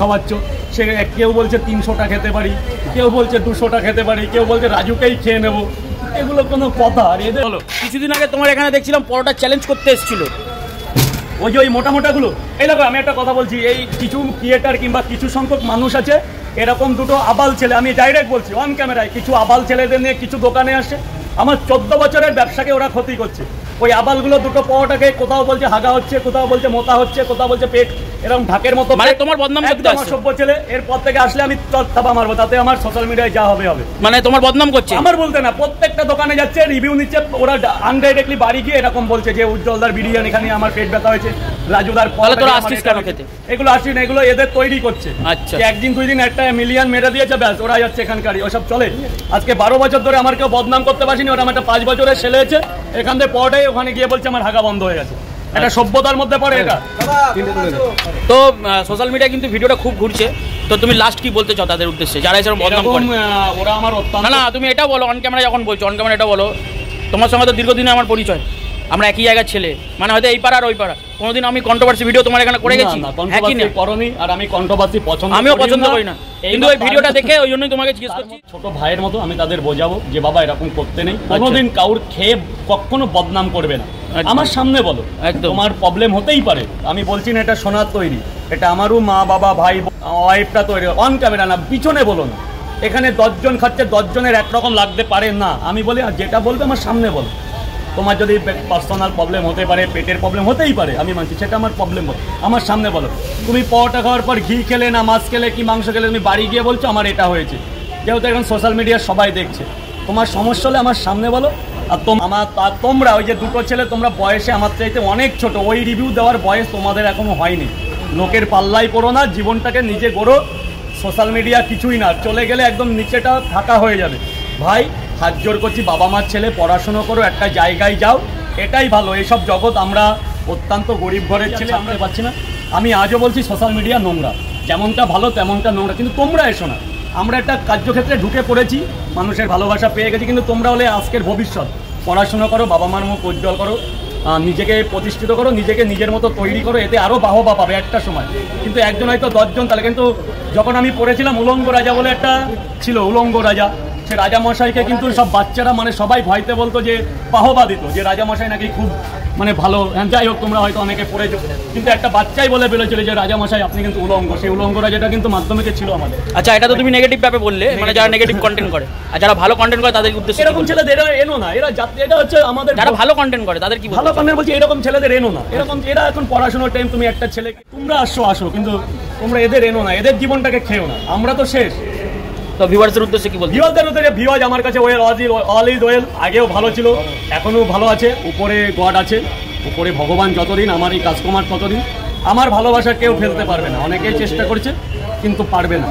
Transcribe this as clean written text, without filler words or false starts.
খাওয়াচ্ছ, সে কেউ বলছে 300টা খেতে পারি, কেউ বলছে 200টা খেতে পারি, কেউ বলছে রাজুকেই খেয়ে নেবো। এগুলো কোনো কথা? আর এদের হলো কিছুদিন আগে তোমার এখানে দেখছিলাম পরোটা চ্যালেঞ্জ করতে এসেছিল, ওই যে ওই মোটামোটাগুলো। এই দেখো আমি একটা কথা বলছি, এই কিছু ক্রিয়েটার কিংবা কিছু সংখ্যক মানুষ আছে এরকম দুটো আবাল ছেলে, আমি ডাইরেক্ট বলছি অন ক্যামেরায়, কিছু আবাল ছেলেদের নিয়ে কিছু দোকানে আসে, আমার 14 বছরের ব্যবসাকে ওরা ক্ষতি করছে। ওই আবালগুলো দুটো পরোটাকে কোথাও বলছে হাগা হচ্ছে, কোথাও বলছে মোতা হচ্ছে, কোথাও বলছে পেট এরকম ঢাকের মতো, মানে তোমার বদনাম করতে আসছে। সভ্য ছেলে, এরপর থেকে আসলে আমি থাবা মারবো, তাতে আমার সোশ্যাল মিডিয়ায় যা হবে হবে। মানে তোমার বদনাম করছে? আমার বলতে না, প্রত্যেকটা দোকানে যাচ্ছে, রিভিউ নিচ্ছে, ওরা আনডাইরেক্টলি বাড়ি গিয়ে এরকম বলছে যে উজ্জ্বলদার বিরিয়ানি খানি আমার পেট ব্যথা হয়েছে, রাজুদার তোরা আসছিস কেন খেতে? এগুলো আসছি না, এগুলো এদের তৈরি করছে। আচ্ছা, একদিন 2 দিন একটা মিলিয়ন মেরে দিয়েছে, ব্যাস ওরা যাচ্ছে এখানকারই, ওসব চলে। আজকে 12 বছর ধরে আমার কেউ বদনাম করতে পারছিনি, ওরা আমার একটা 5 বছরের ছেলে হয়েছে, এখান থেকে পড়াই ওখানে গিয়ে বলছে আমার হাগা বন্ধ হয়ে গেছে। এটা সভ্যতার মধ্যে পড়ে এটা। তো সোশ্যাল মিডিয়া কিন্তু ভিডিওটা খুব ঘুরছে, তো তুমি লাস্ট কি বলতে চাও তাদের উদ্দেশ্যে যারা এসব বদনাম করে? ওরা আমার না না, তুমি এটা বলো অন ক্যামেরা, যখন বলছো অন ক্যামেরা এটা বলো, তোমার সঙ্গে তো দীর্ঘদিনে আমার পরিচয়, আমরা একই জায়গার ছেলে, মানে হয়তো এই পাড়া আর ওই পাড়া, কোনোদিন আমি কন্ট্রোভার্সি ভিডিও তোমার এখানে করে গেছি? করনি, আর আমি কন্ট্রোভার্সি আমিও পছন্দ করি না, কিন্তু ওই ভিডিওটা দেখে ওই জন্যই তোমাকে জিজ্ঞেস করছি। ছোট ভাইয়ের মতো আমি তাদের বোঝাবো যে বাবা এরকম করতে নেই, কোনোদিন কাউর খেয়ে কখনো বদনাম করবে না, আমার সামনে বলো। তোমার প্রবলেম হতেই পারে, আমি বলছি না এটা সোনার তৈরি, এটা আমারও মা বাবা ভাই ওয়াইফটা তৈরি, অন ক্যামেরা না, পিছনে বলো না। এখানে 10 জন খাচ্ছে, 10 জনের একরকম লাগতে পারে না, আমি বলি যেটা বলবে আমার সামনে বলো। তোমার যদি পার্সোনাল প্রবলেম হতে পারে, পেটের প্রবলেম হতেই পারে, আমি মানছি, সেটা আমার প্রবলেম বলো, আমার সামনে বলো। তুমি পরোটা খাওয়ার পর ঘি খেলে না মাছ খেলে কি মাংস খেলে তুমি বাড়ি গিয়ে বলছো আমার এটা হয়েছে, যেহেতু এখন সোশ্যাল মিডিয়া সবাই দেখছে, তোমার সমস্যা হলে আমার সামনে বলো। আর তোমরা ওই যে দুটো ছেলে, তোমরা বয়সে আমার চাইতে অনেক ছোট, ওই রিভিউ দেওয়ার বয়স তোমাদের এখনো হয়নি, লোকের পাল্লাই পড়ো না, জীবনটাকে নিজে গড়ো। সোশ্যাল মিডিয়া কিছুই না, চলে গেলে একদম নিচেটা ফাঁকা হয়ে যাবে। ভাই হাত জোর করছি, বাবা মার ছেলে, পড়াশুনো করো, একটা জায়গায় যাও, এটাই ভালো। এইসব জগৎ, আমরা অত্যন্ত গরিব ঘরের ছেলে, আমরা পাচ্ছি না। আমি আজও বলছি সোশ্যাল মিডিয়া নোংরা, যেমনটা ভালো তেমনটা নোংরা, কিন্তু তোমরা এসো না। আমরা একটা কার্যক্ষেত্রে ঢুকে পড়েছি, মানুষের ভালোবাসা পেয়ে গেছি, কিন্তু তোমরা হলে আজকের ভবিষ্যৎ। পড়াশুনো করো, বাবা মার মুখ উজ্জ্বল করো, নিজেকে প্রতিষ্ঠিত করো, নিজেকে নিজের মতো তৈরি করো, এতে আরও বাহবা পাবে একটা সময়। কিন্তু একজন হয়তো 10 জন, তাহলে কিন্তু যখন আমি পড়েছিলাম উলঙ্গ রাজা বলে একটা ছিল, উলঙ্গ রাজা, সে রাজামশাইকে কিন্তু সব বাচ্চারা মানে সবাই ভয়তে বলতো যে বাহবা দিত, যে রাজামশাই নাকি খুব মানে ভালো। যাই হোক, তোমরা হয়তো অনেকে পড়েছো, কিন্তু একটা বাচ্চাই বলে বেরোছিল যে রাজামশাই আপনি কিন্তু উলঙ্গ, সেই উলঙ্গ রাজাটা কিন্তু মাধ্যমিকে ছিল আমাদের। আচ্ছা, এটা তো তুমি নেগেটিভ ভাবে বললে, মানে যারা নেগেটিভ কন্টেন্ট করে, আর যারা ভালো কন্টেন্ট করে তাদের উদ্দেশ্যে এরকম ছেলেদের এনো না, এরা এটা হচ্ছে আমাদের যারা ভালো কন্টেন্ট করে তাদের কি ভালো কন্টেন্ট বলছি, এরকম ছেলেদের এনো না, এরকম এরা এখন পড়াশোনার টাইম, তুমি একটা ছেলে তোমরা আসো, কিন্তু তোমরা এদের এনো না, এদের জীবনটাকে খেও না, আমরা তো শেষ। তো ভিউয়ার্সের উদ্দেশ্যে কি বলবো? ভিউয়ারদের উদ্দেশ্যে, ভিউয়ার আমার কাছে অল ইজ ওয়েল, আগেও ভালো ছিল, এখনো ভালো আছে, উপরে গড আছে, উপরে ভগবান যতদিন, আমার এই কাজকুমার ততদিন, আমার ভালোবাসা কেউ ফেলতে পারবে না। অনেকেই চেষ্টা করছে কিন্তু পারবে না।